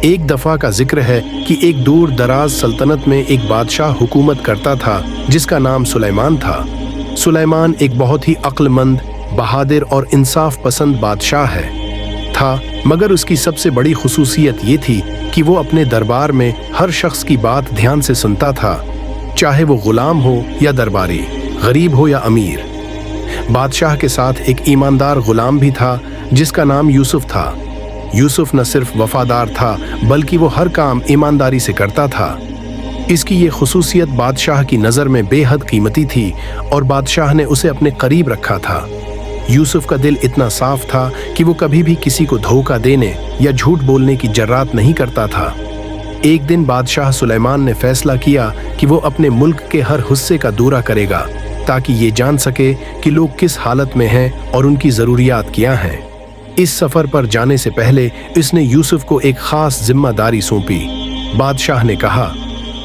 एक दफ़ा का जिक्र है कि एक दूर दराज सल्तनत में एक बादशाह हुकूमत करता था जिसका नाम सुलेमान था। सुलेमान एक बहुत ही अक्लमंद, बहादुर और इंसाफ पसंद बादशाह था, मगर उसकी सबसे बड़ी खुसूसियत ये थी कि वो अपने दरबार में हर शख्स की बात ध्यान से सुनता था, चाहे वो गुलाम हो या दरबारी, गरीब हो या अमीर। बादशाह के साथ एक ईमानदार गुलाम भी था जिसका नाम यूसुफ था। यूसुफ न सिर्फ वफादार था बल्कि वो हर काम ईमानदारी से करता था। इसकी ये खुसूसियत बादशाह की नज़र में बेहद कीमती थी और बादशाह ने उसे अपने करीब रखा था। यूसुफ का दिल इतना साफ था कि वो कभी भी किसी को धोखा देने या झूठ बोलने की जर्रात नहीं करता था। एक दिन बादशाह सुलेमान ने फैसला किया कि वो अपने मुल्क के हर हिस्से का दौरा करेगा ताकि ये जान सके कि लोग किस हालत में हैं और उनकी ज़रूरियात क्या हैं। इस सफ़र पर जाने से पहले इसने यूसुफ को एक ख़ास जिम्मेदारी सौंपी। बादशाह ने कहा,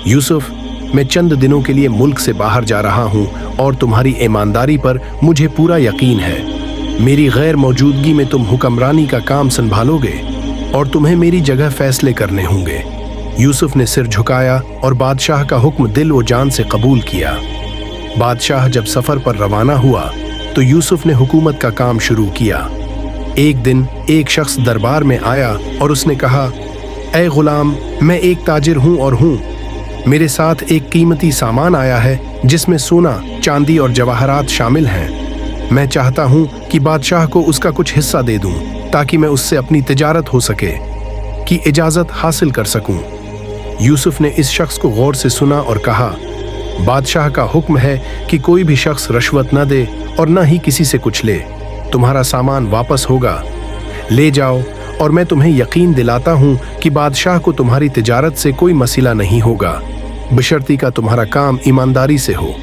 यूसुफ, मैं चंद दिनों के लिए मुल्क से बाहर जा रहा हूँ और तुम्हारी ईमानदारी पर मुझे पूरा यकीन है। मेरी गैर मौजूदगी में तुम हुक्मरानी का काम संभालोगे और तुम्हें मेरी जगह फैसले करने होंगे। यूसुफ ने सिर झुकाया और बादशाह का हुक्म दिल व जान से कबूल किया। बादशाह जब सफ़र पर रवाना हुआ तो यूसुफ ने हुकूमत का काम शुरू किया। एक दिन एक शख्स दरबार में आया और उसने कहा, ऐ गुलाम, मैं एक ताजिर हूँ और मेरे साथ एक कीमती सामान आया है जिसमें सोना, चांदी और जवाहरात शामिल हैं। मैं चाहता हूँ कि बादशाह को उसका कुछ हिस्सा दे दूँ ताकि मैं उससे अपनी तिजारत हो सके की इजाज़त हासिल कर सकूँ। यूसुफ ने इस शख्स को गौर से सुना और कहा, बादशाह का हुक्म है कि कोई भी शख्स रिश्वत न दे और न ही किसी से कुछ ले। तुम्हारा सामान वापस होगा, ले जाओ और मैं तुम्हें यकीन दिलाता हूँ कि बादशाह को तुम्हारी तिजारत से कोई मसला नहीं होगा, बशर्ती का तुम्हारा काम ईमानदारी से हो।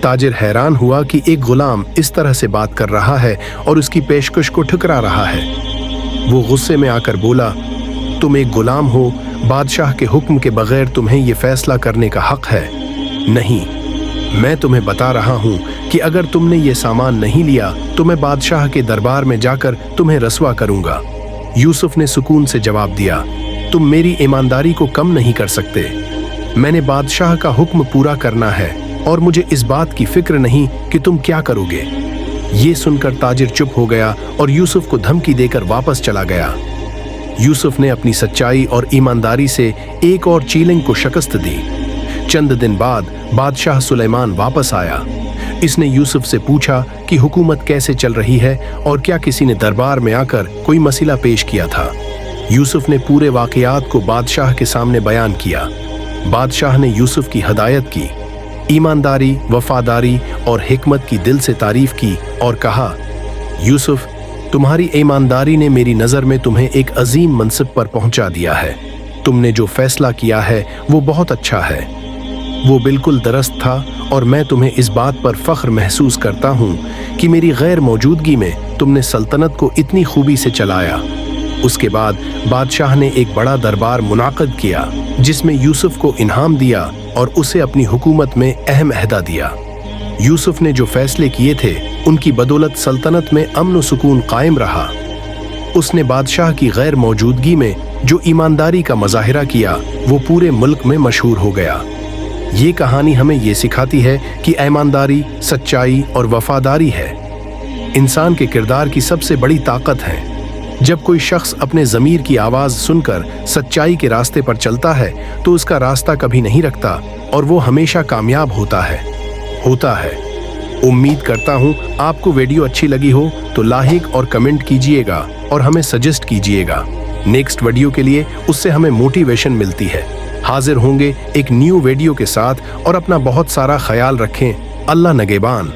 ताजिर हैरान हुआ कि एक गुलाम इस तरह से बात कर रहा है और उसकी पेशकश को ठुकरा रहा है। वो गुस्से में आकर बोला, तुम एक गुलाम हो, बादशाह के हुक्म के बगैर तुम्हें ये फैसला करने का हक है। नहीं, मैं तुम्हें बता रहा हूँ कि अगर तुमने ये सामान नहीं लिया तो मैं बादशाह के दरबार में जाकर तुम्हें रसवा करूँगा। यूसुफ ने सुकून से जवाब दिया, तुम मेरी ईमानदारी को कम नहीं कर सकते। मैंने बादशाह का हुक्म पूरा करना है और मुझे इस बात की फिक्र नहीं कि तुम क्या करोगे। ये सुनकर ताजिर चुप हो गया और यूसुफ को धमकी देकर वापस चला गया। यूसुफ ने अपनी सच्चाई और ईमानदारी से एक और चैलेंज को शिकस्त दी। चंद दिन बाद बादशाह सुलेमान वापस आया। इसने यूसुफ से पूछा कि हुकूमत कैसे चल रही है और क्या किसी ने दरबार में आकर कोई मसला पेश किया था। यूसुफ ने पूरे वाक़यात को बादशाह के सामने बयान किया। बादशाह ने यूसुफ की हदायत की, ईमानदारी, वफादारी और हिकमत की दिल से तारीफ की और कहा, यूसुफ, तुम्हारी ईमानदारी ने मेरी नज़र में तुम्हें एक अजीम मनसब पर पहुंचा दिया है। तुमने जो फैसला किया है वो बहुत अच्छा है, वो बिल्कुल दुरुस्त था और मैं तुम्हें इस बात पर फ़ख्र महसूस करता हूँ कि मेरी गैर मौजूदगी में तुमने सल्तनत को इतनी खूबी से चलाया। उसके बाद बादशाह ने एक बड़ा दरबार मुनाक़िद किया जिसमें यूसुफ को इनाम दिया और उसे अपनी हुकूमत में अहम अहदा दिया। यूसुफ ने जो फैसले किए थे उनकी बदौलत सल्तनत में अमन व सुकून कायम रहा। उसने बादशाह की गैर मौजूदगी में जो ईमानदारी का मुजाहिरा किया वो पूरे मुल्क में मशहूर हो गया। ये कहानी हमें ये सिखाती है कि ईमानदारी, सच्चाई और वफादारी है इंसान के किरदार की सबसे बड़ी ताकत है। जब कोई शख्स अपने ज़मीर की आवाज़ सुनकर सच्चाई के रास्ते पर चलता है तो उसका रास्ता कभी नहीं रखता और वो हमेशा कामयाब होता है। उम्मीद करता हूँ आपको वीडियो अच्छी लगी हो तो लाइक और कमेंट कीजिएगा और हमें सजेस्ट कीजिएगा। नेक्स्ट वीडियो के लिए उससे हमें मोटिवेशन मिलती है। हाजिर होंगे एक न्यू वीडियो के साथ और अपना बहुत सारा ख्याल रखें। अल्लाह नगेबान।